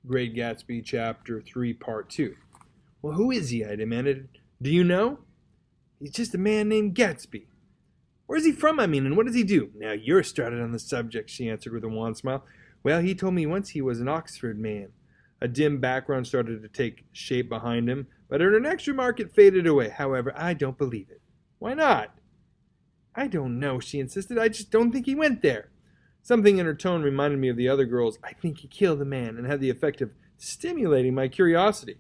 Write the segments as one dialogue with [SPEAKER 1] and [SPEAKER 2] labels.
[SPEAKER 1] Great Gatsby, Chapter 3, Part 2. Well, who is he? I demanded. Do you know? He's just a man named Gatsby. Where's he from, I mean, and what does he do? Now you're started on the subject, she answered with a wan smile. Well, he told me once he was an Oxford man. A dim background started to take shape behind him, but at her next remark it faded away. However, I don't believe it. Why not? I don't know, she insisted. I just don't think he went there. Something in her tone reminded me of the other girls. I think he killed a man, and had the effect of stimulating my curiosity.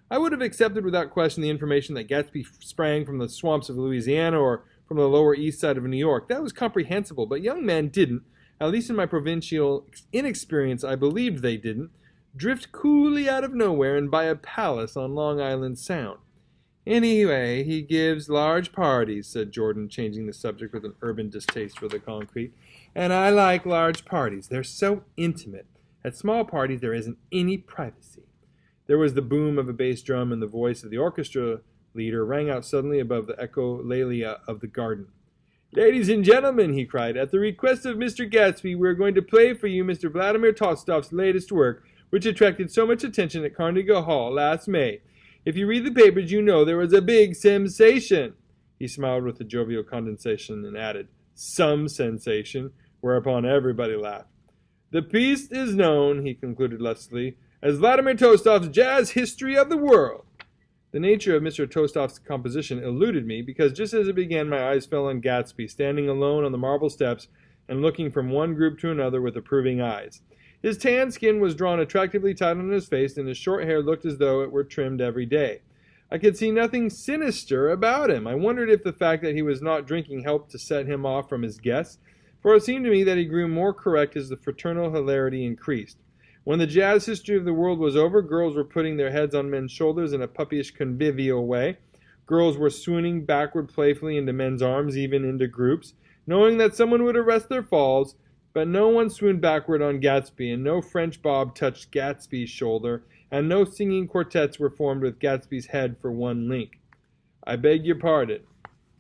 [SPEAKER 1] I would have accepted without question the information that Gatsby sprang from the swamps of Louisiana or from the lower east side of New York. That was comprehensible, but young men didn't, at least in my provincial inexperience I believed they didn't, drift coolly out of nowhere and buy a palace on Long Island Sound. Anyway, he gives large parties, said Jordan, changing the subject with an urban distaste for the concrete. And I like large parties. They're so intimate. At small parties, there isn't any privacy. There was the boom of a bass drum, and the voice of the orchestra leader rang out suddenly above the echolalia of the garden. Ladies and gentlemen, he cried, at the request of Mr. Gatsby, we are going to play for you Mr. Vladimir Tolstoy's latest work, which attracted so much attention at Carnegie Hall last May. If you read the papers, you know there was a big sensation. He smiled with a jovial condescension and added, some sensation, whereupon everybody laughed. The piece is known, he concluded lustily, as Vladimir Tolstoy's Jazz History of the World. The nature of Mr. Tolstoy's composition eluded me, because just as it began my eyes fell on Gatsby, standing alone on the marble steps and looking from one group to another with approving eyes. His tan skin was drawn attractively tight on his face, and his short hair looked as though it were trimmed every day. I could see nothing sinister about him. I wondered if the fact that he was not drinking helped to set him off from his guests, for it seemed to me that he grew more correct as the fraternal hilarity increased. When the jazz history of the world was over, girls were putting their heads on men's shoulders in a puppyish convivial way. Girls were swooning backward playfully into men's arms, even into groups, knowing that someone would arrest their falls. But no one swooned backward on Gatsby, and no French bob touched Gatsby's shoulder, and no singing quartets were formed with Gatsby's head for one link. I beg your pardon.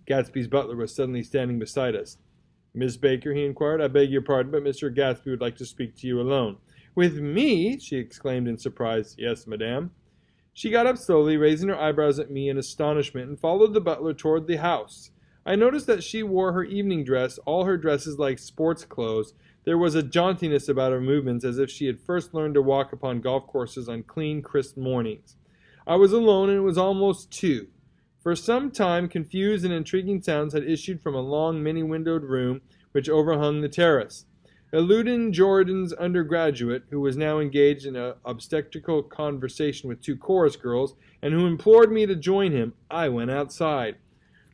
[SPEAKER 1] Gatsby's butler was suddenly standing beside us. Miss Baker, he inquired, I beg your pardon, but Mr. Gatsby would like to speak to you alone. With me? She exclaimed in surprise. Yes, madame. She got up slowly, raising her eyebrows at me in astonishment, and followed the butler toward the house. I noticed that she wore her evening dress, all her dresses like sports clothes. There was a jauntiness about her movements, as if she had first learned to walk upon golf courses on clean, crisp mornings. I was alone, and it was almost 2. For some time, confused and intriguing sounds had issued from a long, many-windowed room which overhung the terrace. Eluding Jordan's undergraduate, who was now engaged in an obstetrical conversation with 2 chorus girls, and who implored me to join him, I went outside.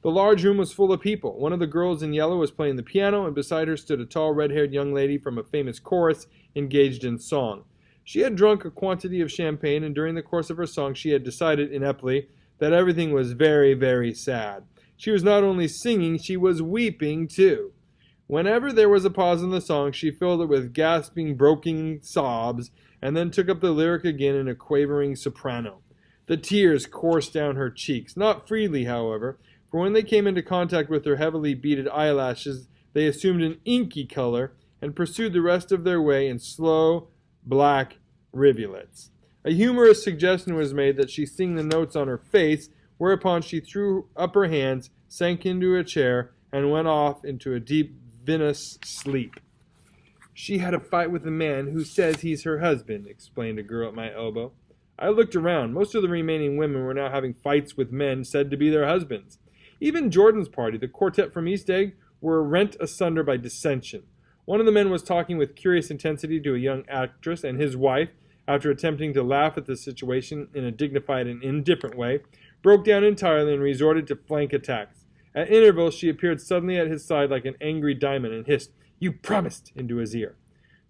[SPEAKER 1] The large room was full of people. One of the girls in yellow was playing the piano, and beside her stood a tall, red-haired young lady from a famous chorus engaged in song. She had drunk a quantity of champagne, and during the course of her song she had decided, ineptly, that everything was very, very sad. She was not only singing, she was weeping, too. Whenever there was a pause in the song, she filled it with gasping, broken sobs, and then took up the lyric again in a quavering soprano. The tears coursed down her cheeks, not freely, however, for when they came into contact with her heavily beaded eyelashes, they assumed an inky color and pursued the rest of their way in slow, black rivulets. A humorous suggestion was made that she sing the notes on her face, whereupon she threw up her hands, sank into a chair, and went off into a deep, vinous sleep. She had a fight with a man who says he's her husband, explained a girl at my elbow. I looked around. Most of the remaining women were now having fights with men said to be their husbands. Even Jordan's party, the quartet from East Egg, were rent asunder by dissension. One of the men was talking with curious intensity to a young actress, and his wife, after attempting to laugh at the situation in a dignified and indifferent way, broke down entirely and resorted to flank attacks. At intervals she appeared suddenly at his side like an angry diamond and hissed, "You promised!" into his ear.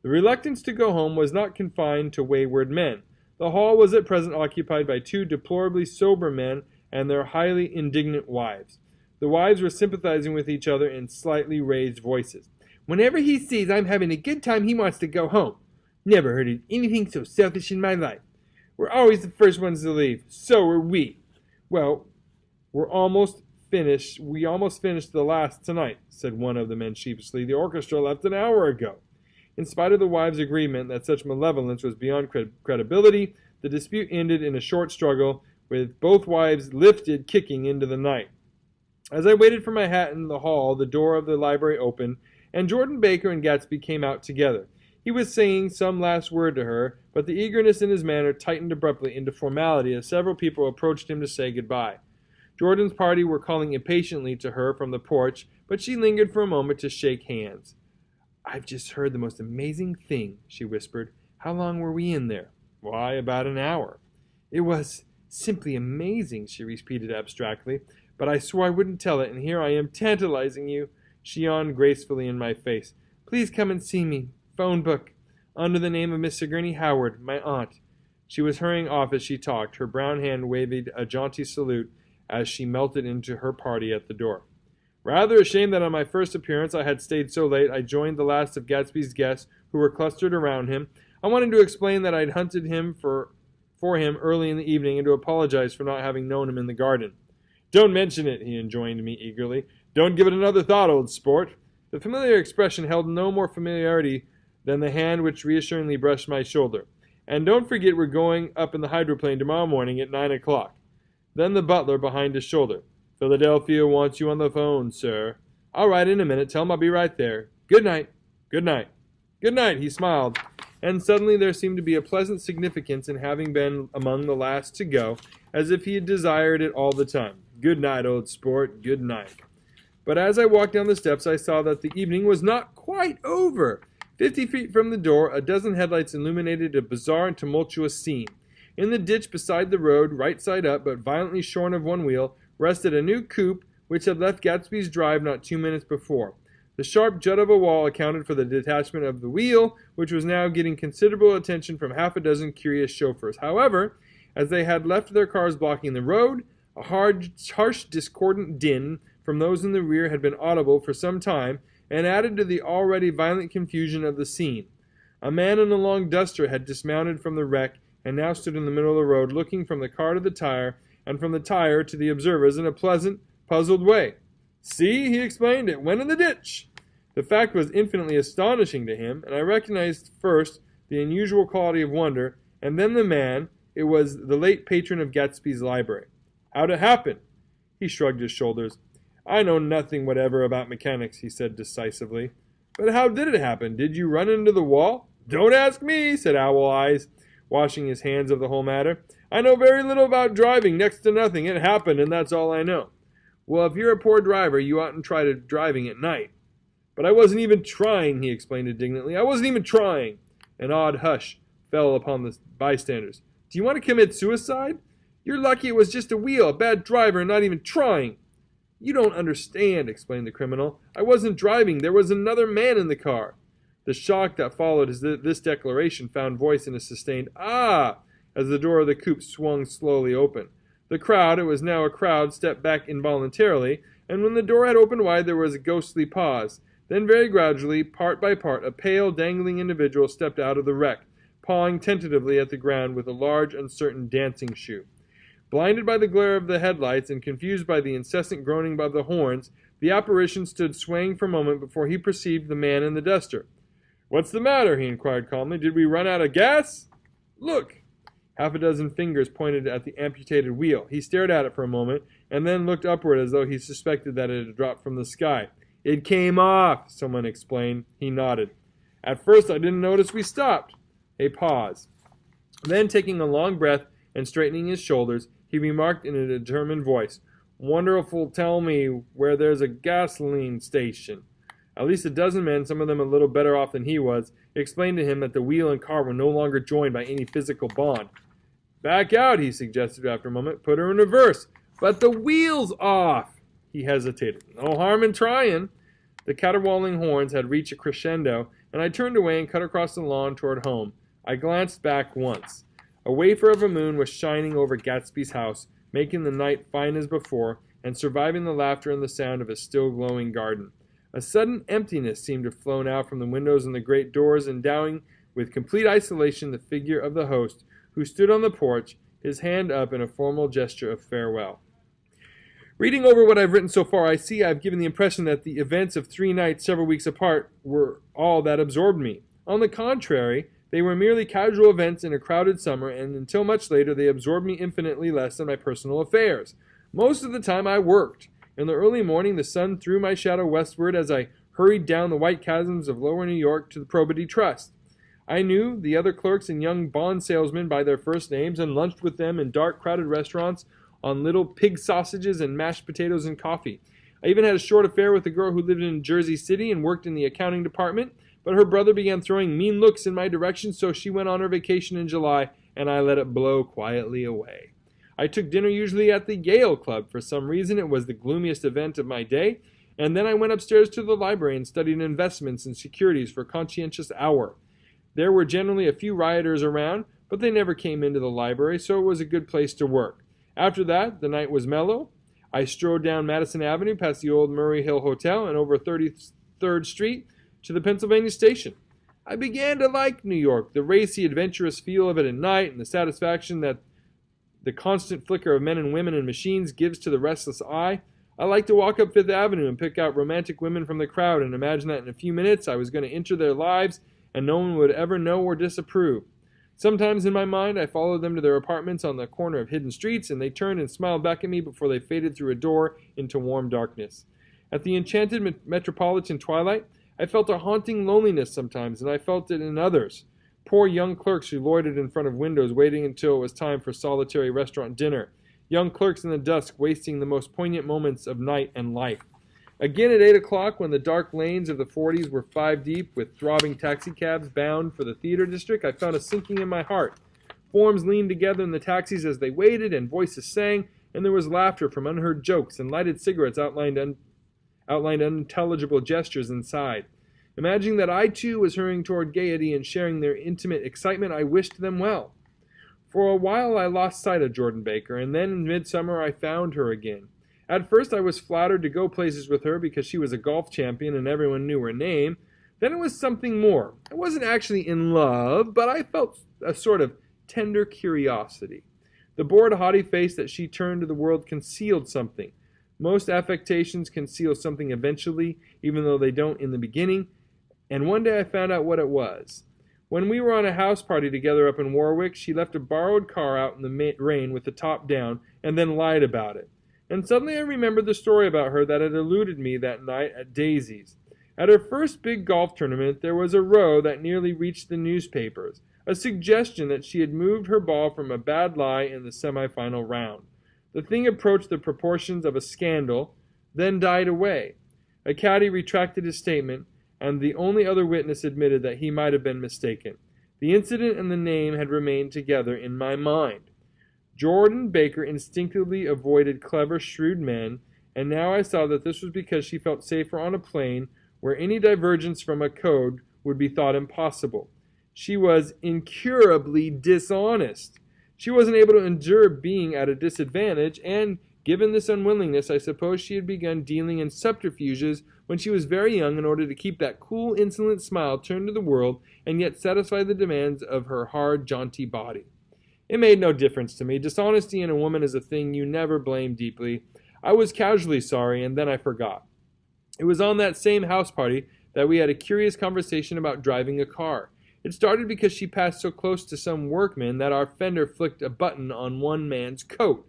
[SPEAKER 1] The reluctance to go home was not confined to wayward men. The hall was at present occupied by 2 deplorably sober men and their highly indignant wives. The wives were sympathizing with each other in slightly raised voices. Whenever he sees I'm having a good time, he wants to go home. Never heard of anything so selfish in my life. We're always the first ones to leave. So are we. Well, we almost finished the last tonight, said one of the men sheepishly. The orchestra left an hour ago. In spite of the wives' agreement that such malevolence was beyond credibility, the dispute ended in a short struggle, with both wives lifted kicking into the night. As I waited for my hat in the hall, the door of the library opened, and Jordan Baker and Gatsby came out together. He was saying some last word to her, but the eagerness in his manner tightened abruptly into formality as several people approached him to say goodbye. Jordan's party were calling impatiently to her from the porch, but she lingered for a moment to shake hands. "I've just heard the most amazing thing," she whispered. "How long were we in there?" "Why, about an hour." "It was simply amazing," she repeated abstractly. "But I swore I wouldn't tell it, and here I am tantalizing you." She yawned gracefully in my face. "Please come and see me. Phone book. Under the name of Miss Sigourney Howard, my aunt." She was hurrying off as she talked. Her brown hand waved a jaunty salute as she melted into her party at the door. Rather ashamed that on my first appearance I had stayed so late, I joined the last of Gatsby's guests who were clustered around him. I wanted to explain that I'd hunted him for him early in the evening and to apologize for not having known him in the garden. "Don't mention it," he enjoined me eagerly. "Don't give it another thought, old sport." The familiar expression held no more familiarity than the hand which reassuringly brushed my shoulder. "And don't forget we're going up in the hydroplane tomorrow morning at 9 o'clock. Then the butler behind his shoulder. "Philadelphia wants you on the phone, sir." "All right, in a minute. Tell him I'll be right there. Good night." "Good night." "Good night," he smiled, and suddenly there seemed to be a pleasant significance in having been among the last to go, as if he had desired it all the time. "Good night, old sport. Good night." But as I walked down the steps, I saw that the evening was not quite over. 50 feet from the door, a dozen headlights illuminated a bizarre and tumultuous scene. In the ditch beside the road, right side up, but violently shorn of one wheel, rested a new coupe which had left Gatsby's drive not 2 minutes before. The sharp jut of a wall accounted for the detachment of the wheel, which was now getting considerable attention from half a dozen curious chauffeurs. However, as they had left their cars blocking the road, a harsh, discordant din from those in the rear had been audible for some time, and added to the already violent confusion of the scene. A man in a long duster had dismounted from the wreck, and now stood in the middle of the road, looking from the car to the tire, and from the tire to the observers in a pleasant, puzzled way. "See," he explained, "it went in the ditch." The fact was infinitely astonishing to him, and I recognized first the unusual quality of wonder, and then the man. It was the late patron of Gatsby's library. "How'd it happen?" He shrugged his shoulders. "I know nothing whatever about mechanics," he said decisively. "But how did it happen? Did you run into the wall?" "Don't ask me," said Owl Eyes, washing his hands of the whole matter. "I know very little about driving, next to nothing. It happened, and that's all I know." "Well, if you're a poor driver, you oughtn't try to driving at night." "But I wasn't even trying," he explained indignantly. "I wasn't even trying." An odd hush fell upon the bystanders. "Do you want to commit suicide? You're lucky it was just a wheel, a bad driver, and not even trying." "You don't understand," explained the criminal. "I wasn't driving. There was another man in the car." The shock that followed this declaration found voice in a sustained "Ah!" as the door of the coupe swung slowly open. The crowd, it was now a crowd, stepped back involuntarily, and when the door had opened wide there was a ghostly pause. Then very gradually, part by part, a pale, dangling individual stepped out of the wreck, pawing tentatively at the ground with a large, uncertain dancing shoe. Blinded by the glare of the headlights and confused by the incessant groaning of the horns, the apparition stood swaying for a moment before he perceived the man in the duster. "What's the matter?" he inquired calmly. "Did we run out of gas?" "Look!" Half a dozen fingers pointed at the amputated wheel. He stared at it for a moment, and then looked upward as though he suspected that it had dropped from the sky. "It came off," someone explained. He nodded. "At first I didn't notice we stopped." A pause. Then, taking a long breath and straightening his shoulders, he remarked in a determined voice, "Wonderful, tell me where there's a gasoline station." At least a dozen men, some of them a little better off than he was, explained to him that the wheel and car were no longer joined by any physical bond. "Back out," he suggested after a moment. "Put her in reverse." "But the wheel's off." He hesitated. "No harm in trying." The caterwauling horns had reached a crescendo, and I turned away and cut across the lawn toward home. I glanced back once. A wafer of a moon was shining over Gatsby's house, making the night fine as before, and surviving the laughter and the sound of a still glowing garden. A sudden emptiness seemed to have flown out from the windows and the great doors, endowing with complete isolation the figure of the host, who stood on the porch, his hand up in a formal gesture of farewell. Reading over what I've written so far, I see I've given the impression that the events of 3 nights several weeks apart were all that absorbed me. On the contrary, they were merely casual events in a crowded summer, and until much later they absorbed me infinitely less than my personal affairs. Most of the time I worked. In the early morning the sun threw my shadow westward as I hurried down the white chasms of lower New York to the Probity Trust. I knew the other clerks and young bond salesmen by their first names and lunched with them in dark, crowded restaurants on little pig sausages and mashed potatoes and coffee. I even had a short affair with a girl who lived in Jersey City and worked in the accounting department, but her brother began throwing mean looks in my direction, so she went on her vacation in July, and I let it blow quietly away. I took dinner usually at the Yale Club. For some reason, it was the gloomiest event of my day, and then I went upstairs to the library and studied investments and securities for a conscientious hour. There were generally a few rioters around, but they never came into the library, so it was a good place to work. After that, the night was mellow. I strode down Madison Avenue past the old Murray Hill Hotel and over 33rd Street to the Pennsylvania Station. I began to like New York, the racy, adventurous feel of it at night, and the satisfaction that the constant flicker of men and women and machines gives to the restless eye. I liked to walk up Fifth Avenue and pick out romantic women from the crowd and imagine that in a few minutes I was going to enter their lives and no one would ever know or disapprove. Sometimes in my mind I followed them to their apartments on the corner of hidden streets, and they turned and smiled back at me before they faded through a door into warm darkness. At the enchanted metropolitan twilight, I felt a haunting loneliness sometimes, and I felt it in others. Poor young clerks who loitered in front of windows waiting until it was time for solitary restaurant dinner. Young clerks in the dusk wasting the most poignant moments of night and life. Again at 8 o'clock, when the dark lanes of the 40s were 5 deep with throbbing taxicabs bound for the theater district, I found a sinking in my heart. Forms leaned together in the taxis as they waited, and voices sang, and there was laughter from unheard jokes, and lighted cigarettes outlined unintelligible gestures inside. Imagining that I too was hurrying toward gaiety and sharing their intimate excitement, I wished them well. For a while I lost sight of Jordan Baker, and then in midsummer I found her again. At first I was flattered to go places with her because she was a golf champion and everyone knew her name. Then it was something more. I wasn't actually in love, but I felt a sort of tender curiosity. The bored, haughty face that she turned to the world concealed something. Most affectations conceal something eventually, even though they don't in the beginning, and one day I found out what it was. When we were on a house party together up in Warwick, she left a borrowed car out in the rain with the top down, and then lied about it. And suddenly I remembered the story about her that had eluded me that night at Daisy's. At her first big golf tournament, there was a row that nearly reached the newspapers, a suggestion that she had moved her ball from a bad lie in the semifinal round. The thing approached the proportions of a scandal, then died away. A caddy retracted his statement, and the only other witness admitted that he might have been mistaken. The incident and the name had remained together in my mind. Jordan Baker instinctively avoided clever, shrewd men, and now I saw that this was because she felt safer on a plane where any divergence from a code would be thought impossible. She was incurably dishonest. She wasn't able to endure being at a disadvantage, and given this unwillingness, I suppose she had begun dealing in subterfuges when she was very young in order to keep that cool, insolent smile turned to the world and yet satisfy the demands of her hard, jaunty body. It made no difference to me. Dishonesty in a woman is a thing you never blame deeply. I was casually sorry, and then I forgot. It was on that same house party that we had a curious conversation about driving a car. It started because she passed so close to some workmen that our fender flicked a button on one man's coat.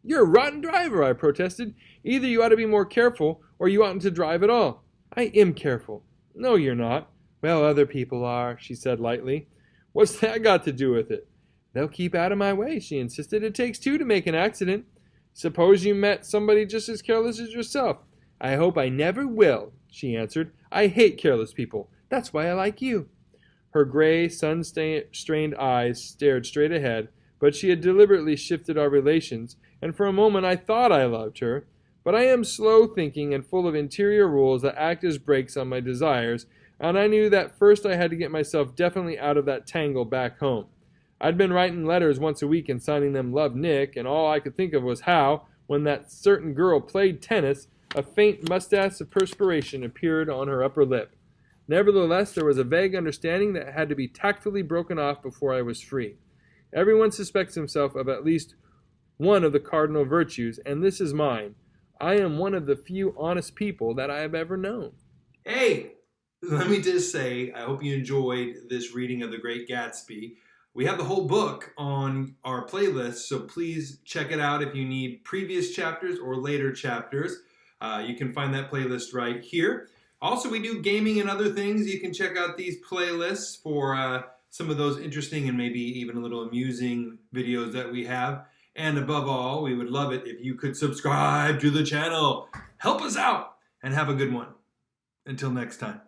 [SPEAKER 1] "You're a rotten driver," I protested. "Either you ought to be more careful, or you oughtn't to drive at all." "I am careful." "No, you're not." "Well, other people are," she said lightly. "What's that got to do with it?" "They'll keep out of my way," she insisted. "It takes two to make an accident." "Suppose you met somebody just as careless as yourself." "I hope I never will," she answered. "I hate careless people. That's why I like you." Her gray, sun-strained eyes stared straight ahead, but she had deliberately shifted our relations, and for a moment I thought I loved her. But I am slow-thinking and full of interior rules that act as brakes on my desires, and I knew that first I had to get myself definitely out of that tangle back home. I'd been writing letters once a week and signing them "Love Nick," and all I could think of was how, when that certain girl played tennis, a faint mustache of perspiration appeared on her upper lip. Nevertheless, there was a vague understanding that had to be tactfully broken off before I was free. Everyone suspects himself of at least one of the cardinal virtues, and this is mine. I am one of the few honest people that I have ever known.
[SPEAKER 2] Hey,
[SPEAKER 1] let me just say, I hope you enjoyed this reading of The Great Gatsby. We have the whole book on our playlist, so please check it out if you need previous chapters or later chapters. You can find that playlist right here. Also, we do gaming and other things. You can check out these playlists for some of those interesting and maybe even a little amusing videos that we have. And above all, we would love it if you could subscribe to the channel. Help us out and have a good one. Until next time.